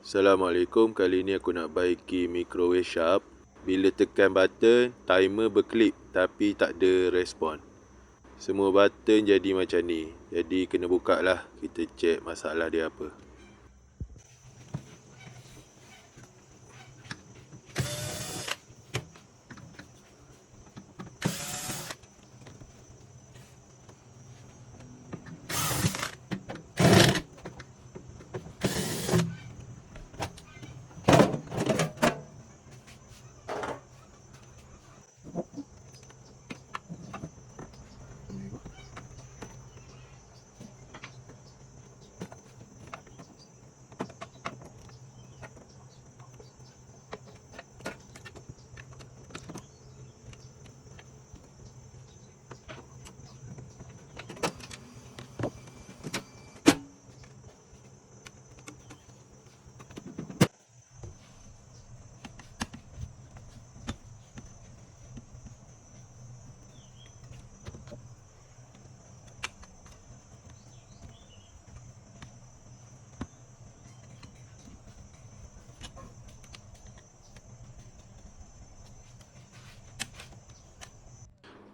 Assalamualaikum, kali ni aku nak baiki microwave sharp. Bila tekan button, timer berkelip tapi tak ada respon. Semua button jadi macam ni. Jadi kena buka lah, kita check masalah dia apa.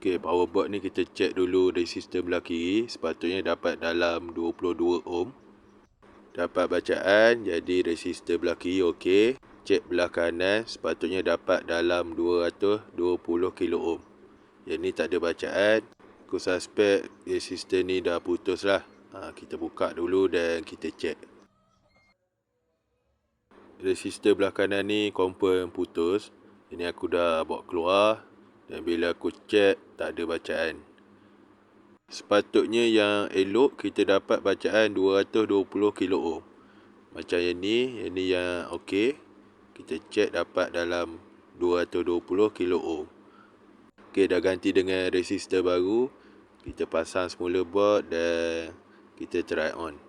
Okey, power board ni kita check dulu resistor belah kiri. Sepatutnya dapat dalam 22 ohm. Dapat bacaan, jadi resistor belah kiri okey. Check belah kanan, sepatutnya dapat dalam 220 kilo ohm. Yang ni tak ada bacaan. Aku suspek resistor ni dah putus lah. Kita buka dulu dan kita check. Resistor belah kanan ni confirm putus. Ini aku dah bawa keluar. Dan bila aku check, tak ada bacaan. Sepatutnya yang elok kita dapat bacaan 220 kilo ohm. Macam yang ni yang okey. Kita check dapat dalam 220 kilo ohm. Okey, dah ganti dengan resistor baru. Kita pasang semula board dan kita try on.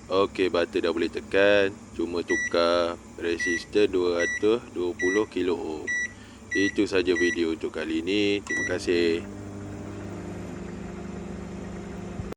Okey, button dah boleh tekan. Cuma tukar resistor 220 kilo ohm. Itu saja video untuk kali ini. Terima kasih.